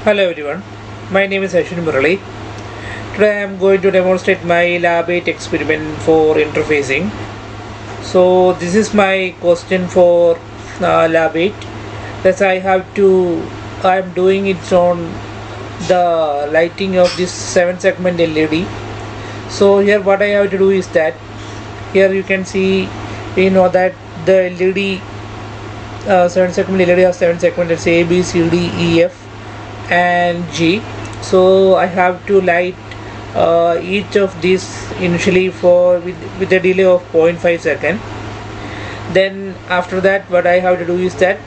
Hello everyone, my name is ASWIN MURALI. Today I am going to demonstrate my lab 8 experiment for interfacing. So this is my question for lab 8. Thus I am doing it on the lighting of this 7 segment LED. So here what I have to do is that here you can see that the LED 7 segment LED has 7 segments, let's say A, B, C, D, E, F and G. So I have to light each of these initially with a delay of 0.5 second. Then after that what I have to do is that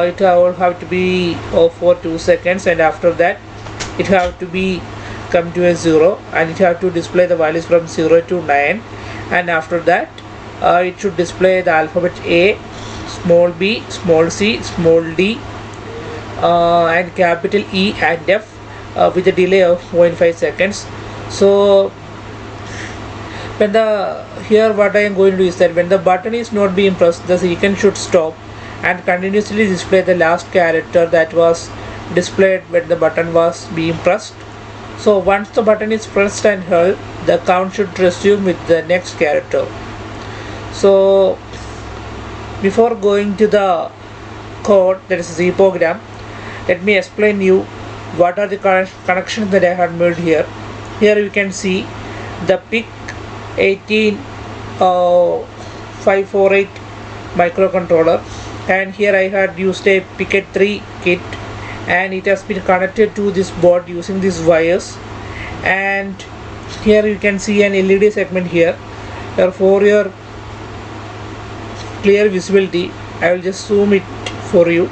it will have to be off for 2 seconds, and after that it have to be come to a 0, and it have to display the values from 0 to 9, and after that it should display the alphabet A, small b, small c, small d, and capital E and F with a delay of 0.5 seconds. So when here what I am going to do is that when the button is not being pressed, the sequence should stop and continuously display the last character that was displayed when the button was being pressed. So once the button is pressed and held, the count should resume with the next character. So before going to the code, that is the program, let me explain you what are the connections that I have made here. Here you can see the PIC 18548 microcontroller, and here I had used a PIC 3 kit, and it has been connected to this board using these wires. And here you can see an LED segment here. For your clear visibility, I will just zoom it for you.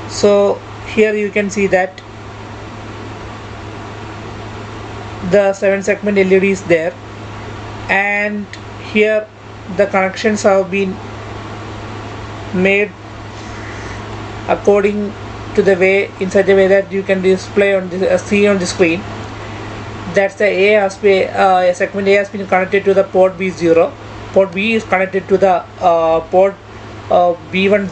So here you can see that the 7 segment LED is there, and here the connections have been made according to the way, in such a way that you can display on the see on the screen. That's the segment A has been connected to the port B0. Port B is connected to the port B1,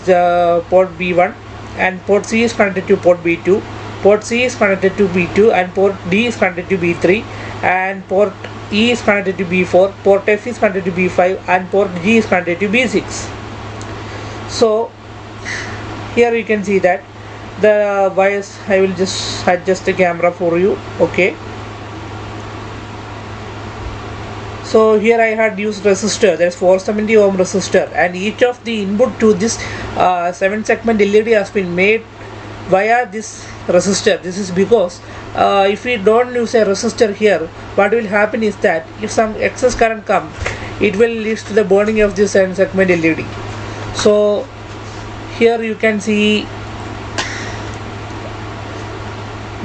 port B1, and port C is connected to port B2. Port C is connected to B2, and port D is connected to B3, and port E is connected to B4. Port F is connected to B5, and port G is connected to B6. So here you can see that the wires. I will just adjust the camera for you. Okay. So here I had used resistor, that is 470 ohm resistor, and each of the input to this 7 segment LED has been made via this resistor. This is because if we don't use a resistor here, what will happen is that if some excess current comes, it will lead to the burning of this 7 segment LED. So here you can see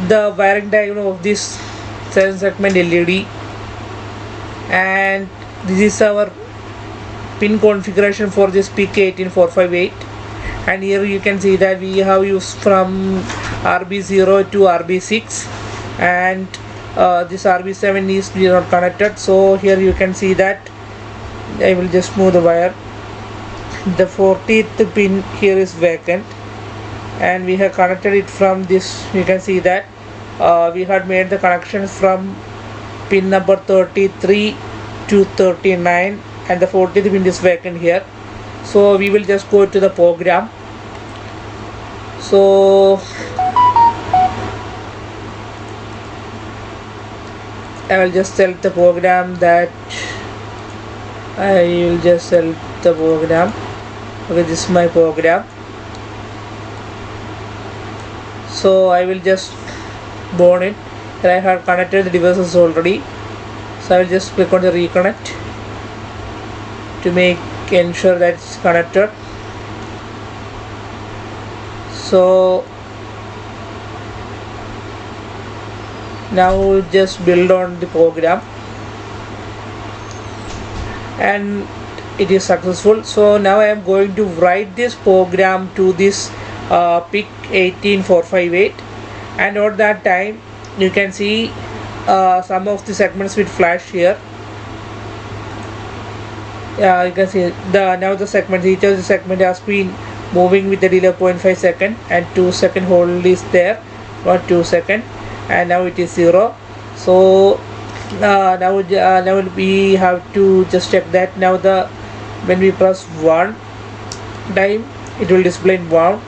the wiring diagram of this 7 segment LED, and this is our pin configuration for this PIC 18458. And here you can see that we have used from RB0 to RB6, and this RB7 is not connected. So here you can see that I will just move the wire. The 40th pin here is vacant, and we have connected it from this. You can see that we had made the connection from pin number 33 to 39, and the 40th pin is vacant here. So we will just go to the program. So I will just select the program that I will just select the program. Okay, this is my program. So I will just burn it, and I have connected the devices already. So I will just click on the reconnect to ensure that it's connected. So now we'll just build on the program, and it is successful. So now I am going to write this program to this PIC 18458, and at that time you can see some of the segments will flash here. You can see now the segment, each of the segment has been moving with the delay of 0.5 second, and 2 second hold is there, 2 second, and now it is 0. So now we have to just check that. Now when we press 1 time, it will display in 1,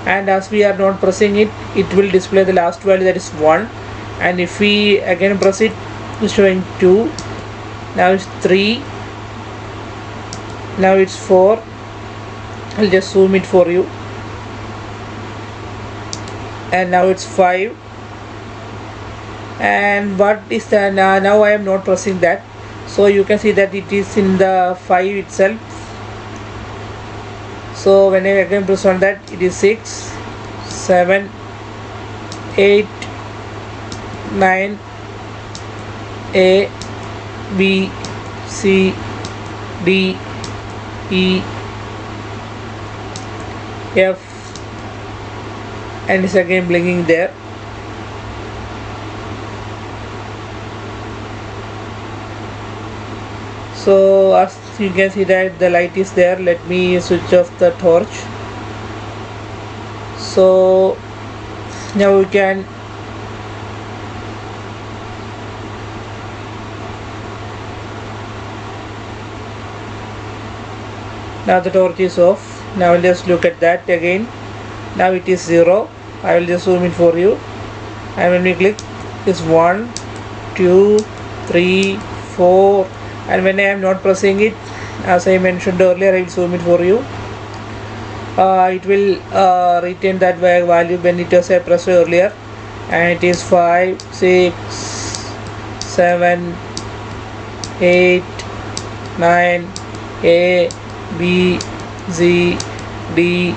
and as we are not pressing it, it will display the last value, that is 1. And if we again press it, it's showing 2. Now it's 3. Now it's 4. I'll just zoom it for you. And now it's 5. And what is the now I am not pressing that, so you can see that it is in the 5 itself. So when I again press on that, it is 6, 7, 8, 9, A, B, C, D, E, F, and it's again blinking there. So as you can see that the light is there. Let me switch off the torch. So now we can now the torch is off. Now I'll just look at that again. Now it is 0. I will just zoom in for you, and when we click, it's 1, 2, 3, 4, and when I am not pressing it, as I mentioned earlier, I will zoom it for you. It will retain that value when it was pressed earlier, and it is 5, 6, 7, 8, 9, A, B, Z, D,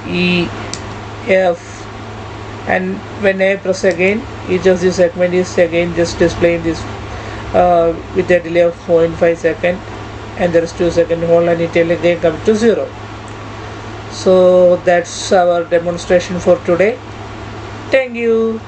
E, F, and when I press again, each of this segment is again just displaying this with a delay of 0.5 second, and there is 2 second hold, and it will again come to 0. So that's our demonstration for today. Thank you.